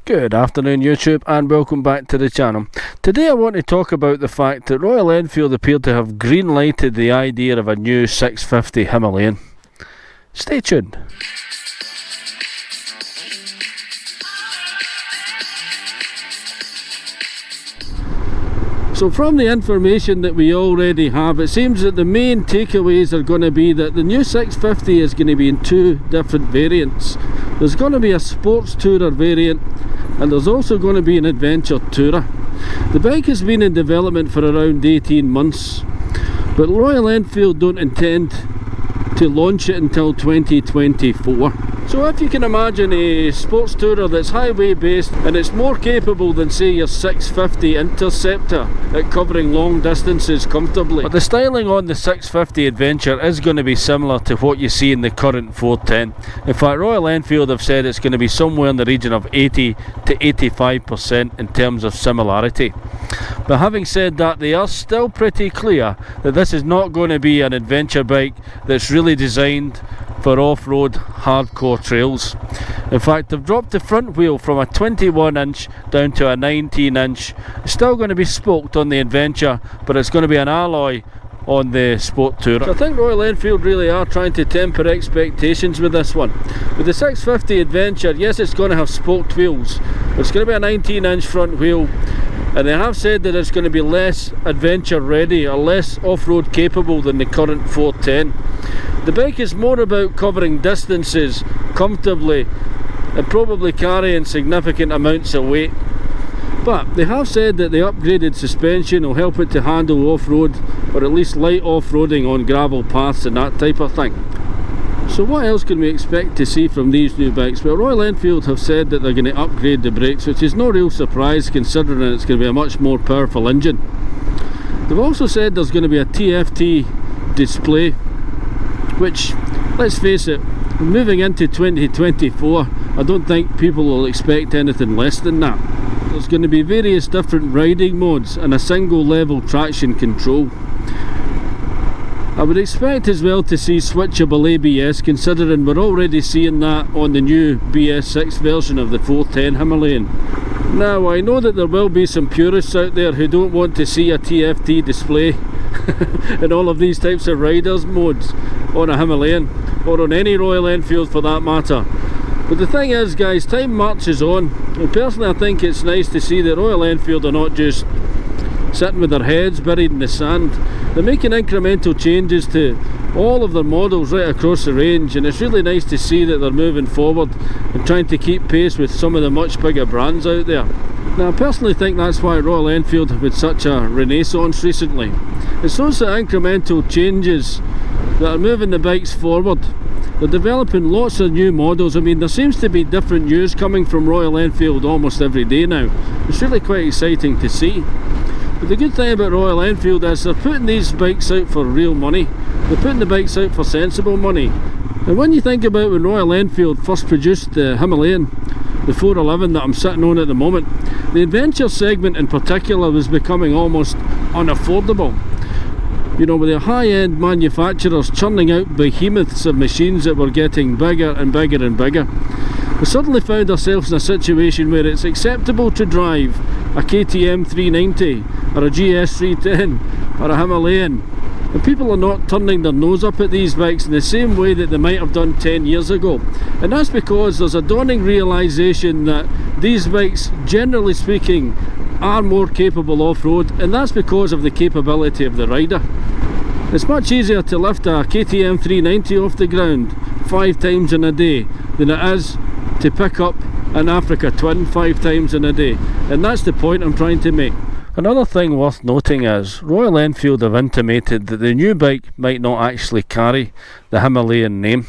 Good afternoon YouTube and welcome back to the channel. Today I want to talk about the fact that Royal Enfield appear to have green lighted the idea of a new 650 Himalayan. Stay tuned. So from the information that we already have, it seems that the main takeaways are going to be that the new 650 is going to be in two different variants. There's going to be a sports tourer variant and there's also going to be an adventure tourer. The bike has been in development for around 18 months, but Royal Enfield don't intend to launch it until 2024. So if you can imagine a sports tourer that's highway based and it's more capable than say your 650 Interceptor at covering long distances comfortably. But the styling on the 650 Adventure is going to be similar to what you see in the current 410. In fact, Royal Enfield have said it's going to be somewhere in the region of 80 to 85% in terms of similarity. But having said that, they are still pretty clear that this is not going to be an adventure bike that's really designed for off-road hardcore trails. In fact, they've dropped the front wheel from a 21 inch down to a 19 inch. It's still going to be spoked on the Adventure, but it's going to be an alloy on the Sport Tourer. So I think Royal Enfield really are trying to temper expectations with this one. With the 650 Adventure, yes, it's going to have spoked wheels, but it's going to be a 19 inch front wheel, and they have said that it's going to be less adventure ready or less off-road capable than the current 410. The bike is more about covering distances comfortably and probably carrying significant amounts of weight. But they have said that the upgraded suspension will help it to handle off-road, or at least light off-roading on gravel paths and that type of thing. So what else can we expect to see from these new bikes? Well, Royal Enfield have said that they're going to upgrade the brakes, which is no real surprise considering it's going to be a much more powerful engine. They've also said there's going to be a TFT display, which, let's face it, moving into 2024, I don't think people will expect anything less than that. There's going to be various different riding modes and a single level traction control. I would expect as well to see switchable ABS, considering we're already seeing that on the new BS6 version of the 410 Himalayan. Now, I know that there will be some purists out there who don't want to see a TFT display in all of these types of riders modes on a Himalayan, or on any Royal Enfield for that matter. But the thing is, guys, time marches on, and personally I think it's nice to see that Royal Enfield are not just sitting with their heads buried in the sand. They're making incremental changes to all of their models right across the range, and it's really nice to see that they're moving forward and trying to keep pace with some of the much bigger brands out there. Now, I personally think that's why Royal Enfield have had such a renaissance recently. It's those incremental changes that are moving the bikes forward. They're developing lots of new models. I mean, there seems to be different news coming from Royal Enfield almost every day now. It's really quite exciting to see. But the good thing about Royal Enfield is they're putting these bikes out for real money. They're putting the bikes out for sensible money. And when you think about when Royal Enfield first produced the Himalayan, the 411 that I'm sitting on at the moment, the adventure segment in particular was becoming almost unaffordable. You know, with the high-end manufacturers churning out behemoths of machines that were getting bigger and bigger and bigger, we suddenly found ourselves in a situation where it's acceptable to drive a KTM 390 or a GS 310 or a Himalayan, and people are not turning their nose up at these bikes in the same way that they might have done 10 years ago. And that's because there's a dawning realisation that these bikes, generally speaking, are more capable off-road, and that's because of the capability of the rider. It's much easier to lift a KTM 390 off the ground 5 times in a day than it is to pick up an Africa Twin 5 times in a day, and that's the point I'm trying to make. Another thing worth noting is Royal Enfield have intimated that the new bike might not actually carry the Himalayan name.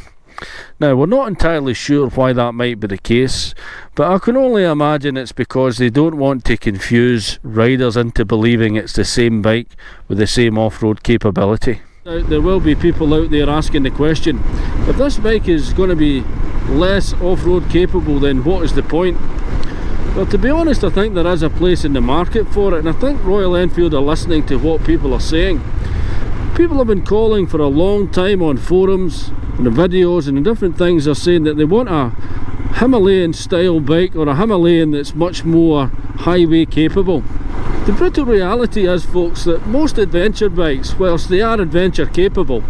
Now, we're not entirely sure why that might be the case, but I can only imagine it's because they don't want to confuse riders into believing it's the same bike with the same off-road capability. There will be people out there asking the question, if this bike is going to be less off-road capable, then what is the point? Well, to be honest, I think there is a place in the market for it, and I think Royal Enfield are listening to what people are saying. People have been calling for a long time on forums and the videos and the different things. Are saying that they want a Himalayan style bike, or a Himalayan that's much more highway capable. The brutal reality is, folks, that most adventure bikes, whilst they are adventure capable,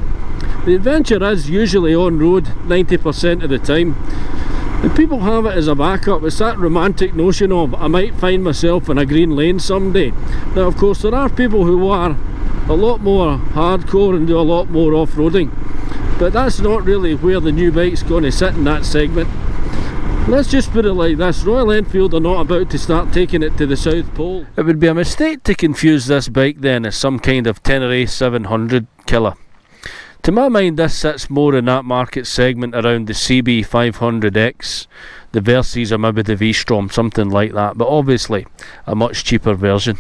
the adventure is usually on road 90% of the time. And people have it as a backup. It's that romantic notion of, I might find myself in a green lane someday. Now, of course, there are people who are a lot more hardcore and do a lot more off-roading, but that's not really where the new bike's going to sit in that segment. Let's just put it like this: Royal Enfield are not about to start taking it to the South Pole. It would be a mistake to confuse this bike then as some kind of Tenere 700 killer. To my mind, this sits more in that market segment around the CB 500X, the Versys, or maybe the V-Strom, something like that, but obviously a much cheaper version.